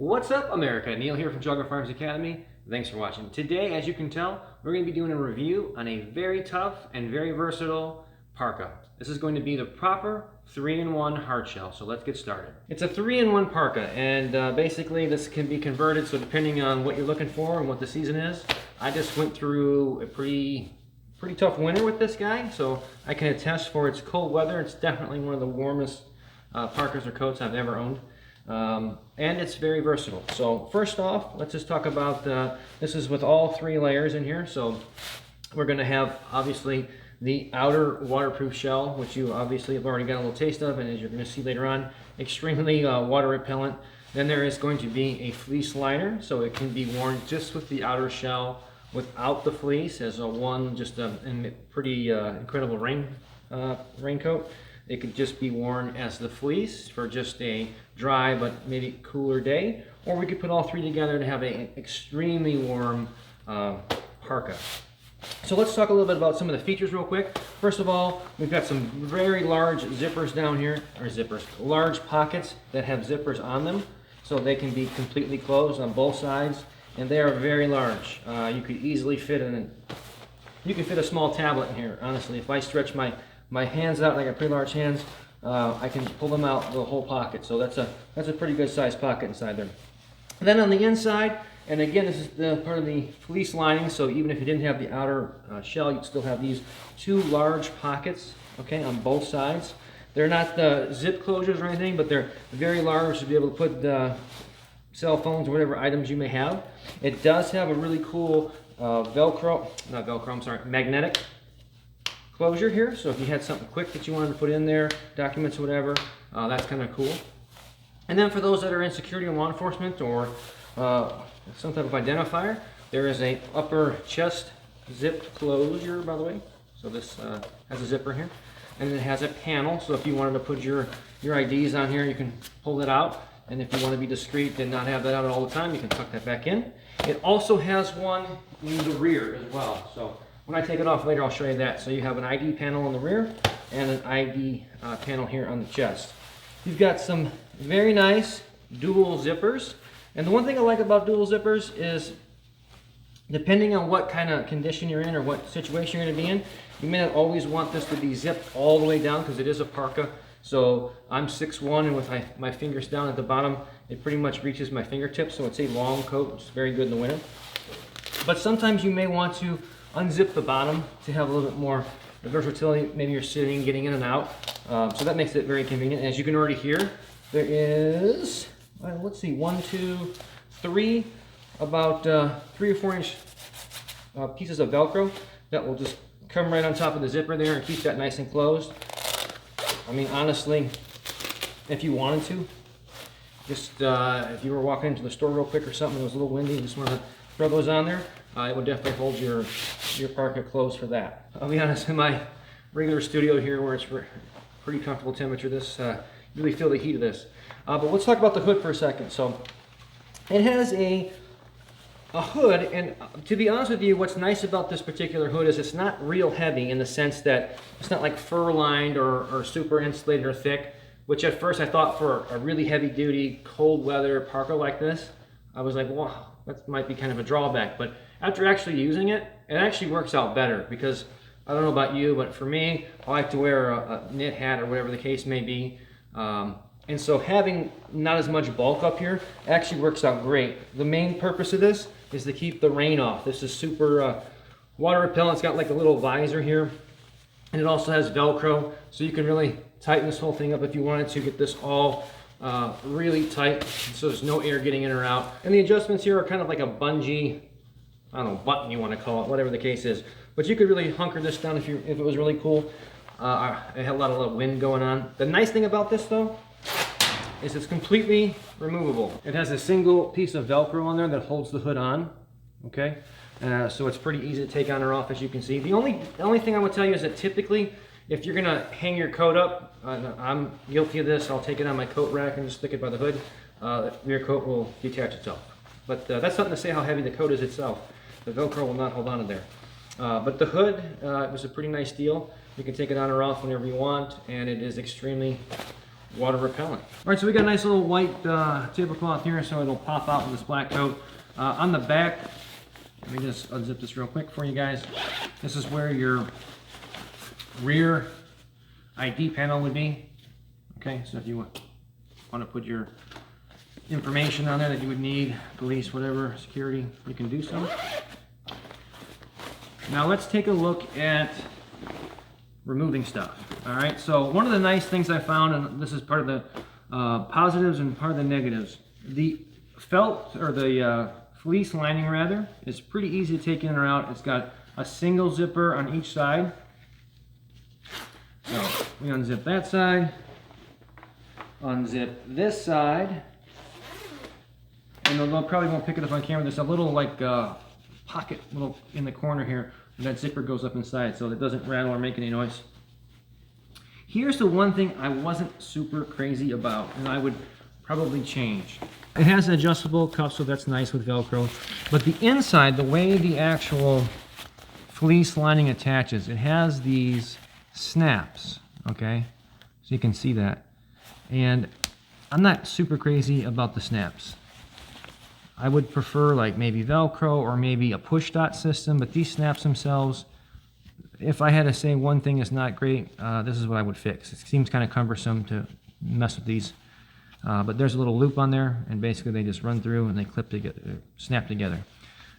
What's up, America? Neil here from Geauga Firearms Academy. Thanks for watching. Today, as you can tell, we're going to be doing a review on a very tough and very versatile parka. This is going to be the proper 3-in-1 hardshell, so let's get started. It's a 3-in-1 parka, and basically this can be converted, so depending on what you're looking for and what the season is. I just went through a pretty tough winter with this guy, so I can attest for its cold weather. It's definitely one of the warmest parkas or coats I've ever owned. And it's very versatile. So first off, let's just talk about, this is with all 3 layers in here. So we're going to have obviously the outer waterproof shell, which you obviously have already got a little taste of, and as you're going to see later on, extremely water repellent. Then there is going to be a fleece liner, so it can be worn just with the outer shell without the fleece as a pretty incredible raincoat. It could just be worn as the fleece for just a dry but maybe cooler day, or we could put all 3 together to have an extremely warm parka. So let's talk a little bit about some of the features real quick. First of all, we've got some very large zippers down here, large pockets that have zippers on them, so they can be completely closed on both sides, and they are very large. You could easily fit a small tablet in here. Honestly, if I stretch my hands out, and I got pretty large hands, I can pull them out the whole pocket. So that's a pretty good sized pocket inside there. And then on the inside, and again, this is the part of the fleece lining, so even if you didn't have the outer shell, you'd still have these 2 large pockets, okay, on both sides. They're not zip closures or anything, but they're very large to be able to put cell phones or whatever items you may have. It does have a really cool magnetic closure here, so if you had something quick that you wanted to put in there, documents or whatever, that's kind of cool. And then for those that are in security and law enforcement or some type of identifier, there is a upper chest zip closure, by the way. So this has a zipper here, and it has a panel, so if you wanted to put your IDs on here, you can pull it out. And if you want to be discreet and not have that out all the time, you can tuck that back in. It also has one in the rear as well. So when I take it off later, I'll show you that. So you have an ID panel on the rear and an ID panel here on the chest. You've got some very nice dual zippers. And the one thing I like about dual zippers is, depending on what kind of condition you're in or what situation you're going to be in, you may not always want this to be zipped all the way down because it is a parka. So I'm 6'1", and with my fingers down at the bottom, it pretty much reaches my fingertips. So it's a long coat. It's very good in the winter. But sometimes you may want to unzip the bottom to have a little bit more versatility. Maybe you're sitting, getting in and out. So that makes it very convenient. As you can already hear, there is, let's see, 1, 2, 3, about 3 or 4 inch pieces of Velcro that will just come right on top of the zipper there and keep that nice and closed. I mean, honestly, if you wanted to, just if you were walking into the store real quick or something, it was a little windy, you just want to throw those on there, it would definitely hold your parka closed for that. I'll be honest, in my regular studio here where it's pretty comfortable temperature, this you really feel the heat of this. But let's talk about the hood for a second. So it has a hood, and to be honest with you, what's nice about this particular hood is it's not real heavy in the sense that it's not like fur lined or super insulated or thick, which at first I thought for a really heavy duty cold weather parka like this, I was like, wow, that might be kind of a drawback. But after actually using it, it actually works out better, because I don't know about you, but for me, I like to wear a knit hat or whatever the case may be. And so having not as much bulk up here actually works out great. The main purpose of this is to keep the rain off. This is super water repellent. It's got like a little visor here, and it also has Velcro, so you can really tighten this whole thing up if you wanted to, get this all really tight, so there's no air getting in or out. And the adjustments here are kind of like a bungee, I don't know, button you want to call it, whatever the case is. But you could really hunker this down if it was really cool. It had a lot of wind going on. The nice thing about this though is it's completely removable. It has a single piece of Velcro on there that holds the hood on, okay? So it's pretty easy to take on or off, as you can see. The only thing I would tell you is that typically, if you're gonna hang your coat up, I'm guilty of this, I'll take it on my coat rack and just stick it by the hood. The rear coat will detach itself. But that's something to say how heavy the coat is itself. The Velcro will not hold on to there. But the hood was a pretty nice deal. You can take it on or off whenever you want, and it is extremely water repellent. All right, so we got a nice little white tablecloth here, so it'll pop out with this black coat. On the back, let me just unzip this real quick for you guys. This is where your rear ID panel would be. Okay, so if you want to put your information on there that you would need, police, whatever, security, you can do so. Now let's take a look at removing stuff. All right, so one of the nice things I found, and this is part of the positives and part of the negatives, the felt, or the fleece lining rather, is pretty easy to take in or out. It's got a single zipper on each side. So we unzip that side, unzip this side, and they'll probably won't pick it up on camera. There's a little like pocket little in the corner here, and that zipper goes up inside so it doesn't rattle or make any noise. Here's the one thing I wasn't super crazy about, and I would probably change. It has an adjustable cuff, so that's nice with Velcro. But the inside, the way the actual fleece lining attaches, it has these snaps, okay? So you can see that. And I'm not super crazy about the snaps. I would prefer like maybe Velcro or maybe a push dot system, but these snaps themselves, if I had to say one thing is not great, this is what I would fix. It seems kind of cumbersome to mess with these. But there's a little loop on there, and basically they just run through and they clip together, snap together.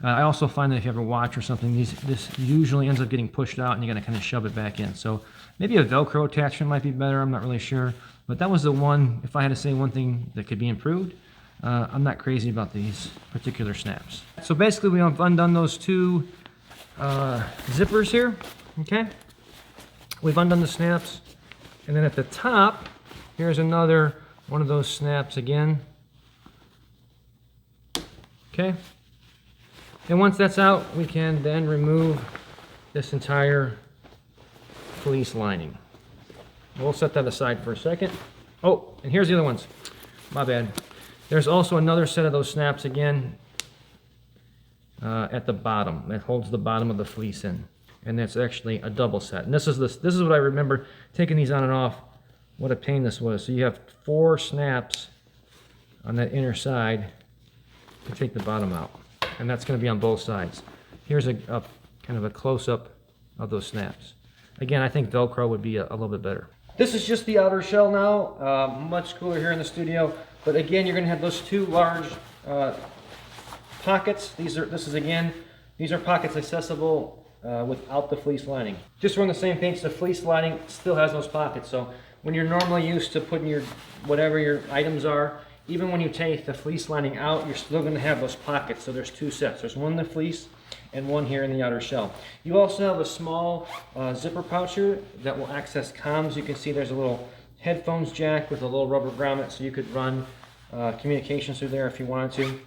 I also find that if you have a watch or something, this usually ends up getting pushed out and you gotta kind of shove it back in. So maybe a Velcro attachment might be better, I'm not really sure. But that was the one, if I had to say one thing that could be improved, I'm not crazy about these particular snaps. So basically we have undone those two zippers here, okay? We've undone the snaps, and then at the top, here's another one of those snaps again. Okay. And once that's out, we can then remove this entire fleece lining. We'll set that aside for a second. Oh, and here's the other ones. My bad. There's also another set of those snaps again at the bottom that holds the bottom of the fleece in, and that's actually a double set. And this is what I remember taking these on and off. What a pain this was. So you have 4 snaps on that inner side to take the bottom out, and that's going to be on both sides. Here's a kind of a close-up of those snaps. Again, I think Velcro would be a little bit better. This is just the outer shell now. Much cooler here in the studio, but again, you're going to have those 2 large pockets. These are pockets accessible without the fleece lining. Just run the same page. The fleece lining still has those pockets, so when you're normally used to putting your whatever your items are, even when you take the fleece lining out, you're still going to have those pockets. So there's 2 sets. There's one in the fleece and one here in the outer shell. You also have a small zipper pouch here that will access comms. You can see there's a little headphones jack with a little rubber grommet, so you could run communications through there if you wanted to.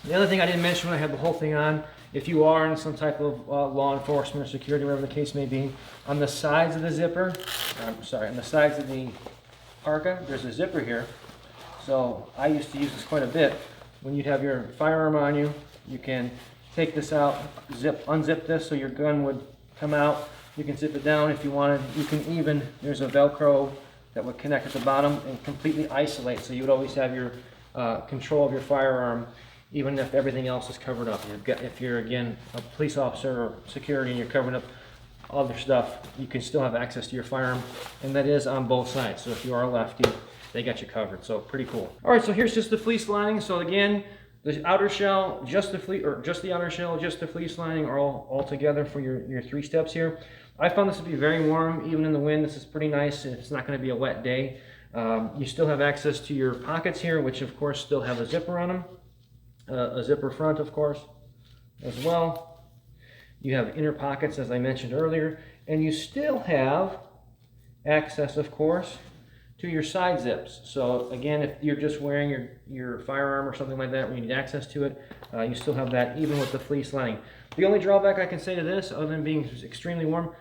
The other thing I didn't mention when I had the whole thing on, if you are in some type of law enforcement or security, whatever the case may be, on the sides of the zipper, on the sides of the parka, there's a zipper here. So I used to use this quite a bit. When you'd have your firearm on you, you can take this out, unzip this so your gun would come out. You can zip it down if you wanted. You can even, there's a Velcro that would connect at the bottom and completely isolate. So you would always have your control of your firearm, even if everything else is covered up. If you're, again, a police officer or security and you're covering up other stuff, you can still have access to your firearm, and that is on both sides. So if you are a lefty, they got you covered. So pretty cool. All right, so here's just the fleece lining. So again, the outer shell, just the outer shell, just the fleece lining are all together for your 3 steps here. I found this to be very warm, even in the wind. This is pretty nice. It's not going to be a wet day. You still have access to your pockets here, which of course still have a zipper on them. A zipper front, of course, as well. You have inner pockets, as I mentioned earlier, and you still have access, of course, to your side zips. So again, if you're just wearing your firearm or something like that where you need access to it, you still have that even with the fleece lining. The only drawback I can say to this, other than being extremely warm,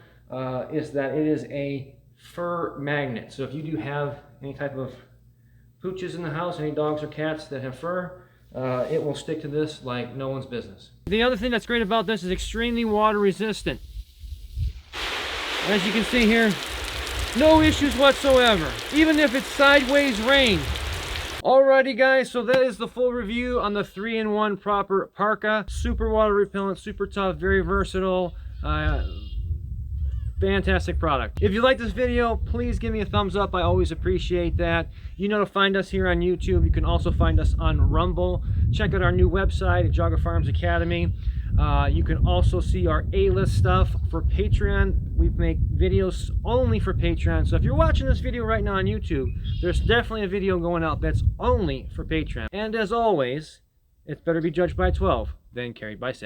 is that it is a fur magnet. So if you do have any type of pooches in the house, any dogs or cats that have fur, it will stick to this like no one's business. The other thing that's great about this is extremely water resistant. As you can see here, No issues whatsoever, even if it's sideways rain. Alrighty guys, so that is the full review on the 3-in-1 Proper Parka. Super water repellent, super tough, very versatile. Fantastic product. If you like this video, please give me a thumbs up. I always appreciate that. You know to find us here on YouTube. You can also find us on Rumble. Check out our new website at Geauga Firearms Academy. You can also see our A-list stuff for Patreon. We make videos only for Patreon. So if you're watching this video right now on YouTube, there's definitely a video going out that's only for Patreon. And as always, it's better be judged by 12 than carried by 6.